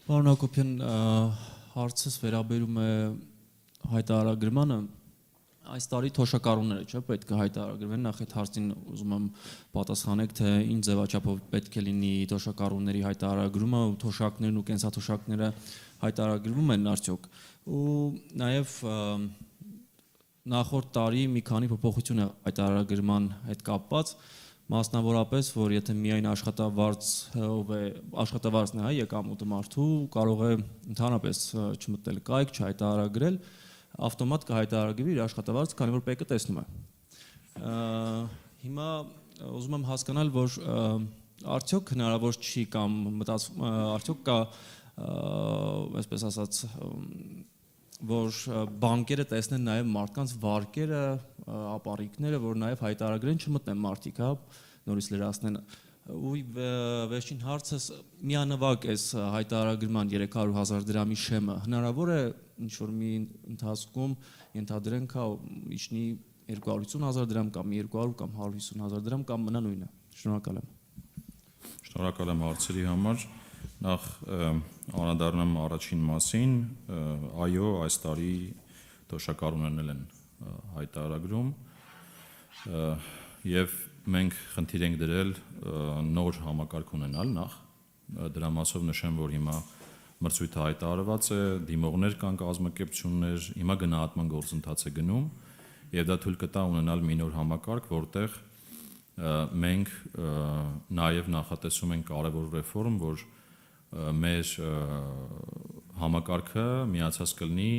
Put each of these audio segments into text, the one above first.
Պարոն Հակոբյան, հարցս վերաբերում է հայտարարագրմանը, այս տարի թոշակառուները չէ, պետք է հայտարարագրվեն, նախ այդ հարցին ուզում եմ պատասխանեք, թե ինչ ձևաչափով պետք է լինի թոշակառուների հայտարարագրումը, թոշակներն ու կենսաթոշակները հայտարարագրվում են արդյոք, ու նաև նախորդ տարի մի քանի փոփոխություն է հայտարարագրման հետ կապված, մասնավորապես, որ եթե միայն աշխատավարձն է եկամուտը մարդու, կարող է ընդհանրապես չմտնել կայք, չհայտարարագրել, ավտոմատ կհայտարարագրվի իր աշխատավարձը, քանի որ ՊԵԿ-ը տեսնում է։ Հիմա ուզում եմ հասկանալ, որ արդյոք հնարավոր չի կամ արդյոք կա, այսպես ասած, որ բանկերը տեսնեն նաև մարդկանց վարկերը, ապառիկները, որ նաև հայտարարագրեն չմտնեն մարդիկ, նորից լրացնեն։ Ու վերջին հարցս միանվագ էս հայտարարագրման 300,000 դրամի շեմը հնարավոր է ինչ-որ մի ընթացքում ենթադրենք իջնի 250,000 դրամ կամ 200 կամ 150,000 դրամ կամ մնա նույնը։ Շնորհակալ եմ։ Շնորհակալ եմ հարցերի համար։ Նախ անդրադառնամ առաջին մասին, այո, այս տարի թոշակառուներն են հայտարարագրում եւ մենք խնդիր ենք դրել նոր համակարգ ունենալ նախ, դրա մասով նշեմ, որ հիմա մրցույթը հայտարարված է, դիմողներ կան կազմակերպություններ, հիմա գնահատման գործընթաց է գնում եւ դա թույլ կտա ունենալ մի նոր համակարգ, որտեղ մենք նաեւ նախատեսում ենք կարևոր ռեֆորմ, որ մեր համակարգը միացած կլինի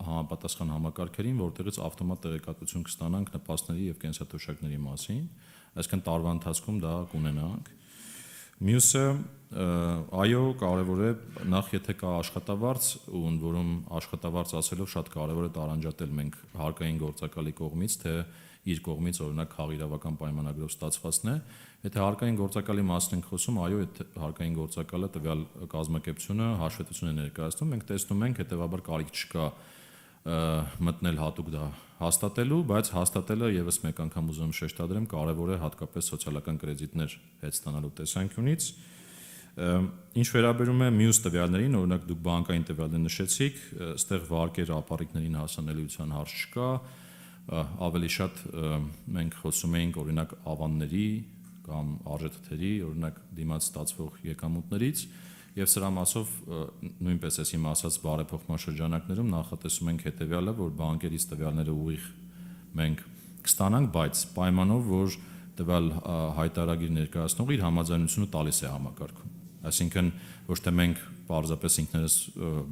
համապատասխան համակարգերին, որտեղից ավտոմատ տեղեկատվություն կստանանք նպաստների եւ կենսաթոշակների մասին, այսինքն տարվա ընթացքում դա կունենանք։ Մյուսը, այո, կարևոր է նախ եթե կա աշխատավարձ, ու ընդ որում աշխատավարձ ասելով շատ կարևոր է տարանջատել մենք հարկային գործակալի կողմից, թե իր կողմից օրինակ խաղիրավական պայմանագրով ստացվածն է, եթե հարկային գործակալի մասին ենք խոսում, այո, այդ հարկային գործակալը տվյալ կազմակերպությունը հաշվետվություն է ներկայացնում, մենք տեսնում ենք, հետեւաբար կարիք չկա մտնել հատուկ դա հաստատելու, բայց հաստատելը եւս մեկ անգամ ուզում եմ շեշտադրեմ, կարեւոր է հատկապես սոցիալական կրեդիտներ հետ ստանալու տեսանկյունից։ Ինչ վերաբերում է մյուս տվյալներին, օրինակ դուք բանկային տվյալներ նշեցիք, այստեղ վարկեր ապառիկներին հասանելիության հարց չկա, ավելի շատ մենք խոսում էինք օրինակ ավանների կամ արժեթթերի, օրինակ դիմաց ստացվող եկամուտներից եւ սրա մասով նույնպես էս հիմա ասած բարեփոխման շրջանակներում նախատեսում ենք հետեւյալը, որ բանկերից տվյալները ուղիղ մենք կստանանք, բայց պայմանով, որ տվյալ հայտարարագիր ներկայացնողը իր համաձայնությունը տալիս է համակարգում։ Այսինքն ոչ թե մենք պարզապես ինքներս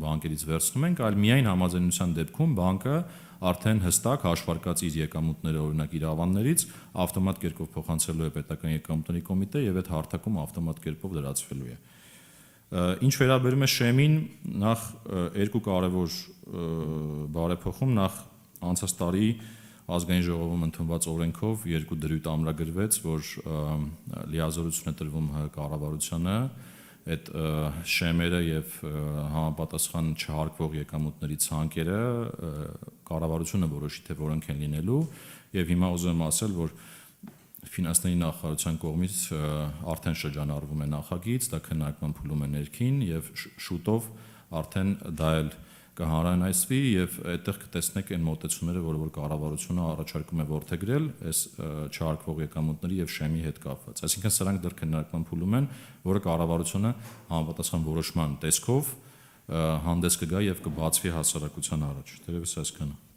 բանկերից վերցնում ենք, այլ միայն համաձայնության դեպքում բանկը արդեն հստակ հաշվարկած իր եկամուտները օրինակ իր ավաններից ավտոմատ կերպով փոխանցելու է պետական եկամուտների կոմիտե եւ այդ հարթակում ավտոմատ կերպով լրացվելու է։ Ինչ վերաբերում է շեմին, նախ երկու կարևոր բարեփոխում, նախ անցած տարի ազգային ժողովում ընդունված օրենքով երկու դրույթ ամրագրվեց, որ լիազորություն է տրվում կառավարությանը այդ շեմերը եւ համապատասխան չհարկվող եկամուտների ցանկերը կառավարությունը որոշի թե որոնք են լինելու եւ հիմա ուզում եմ ասել, որ ֆինանսների նախարարության կողմից արդեն շրջանառվում է նախագիծ, դա քննարկման փուլում է ներքին եւ շուտով արդեն դա էլ կհանրայնացվի եւ այդտեղ կտեսնեք այն մոտեցումները, որ կառավարությունը առաջարկում է որդեգրել այս չհարկվող եկամուտների եւ շեմի հետ կապված։ Այսինքն սրանք դեռ քննարկման փուլում են, որը կառավարությունը համապատասխան որոշման տեսքով հանդես կգա եւ կբացվի հասարակության առաջ։ Դերևս այսքանը։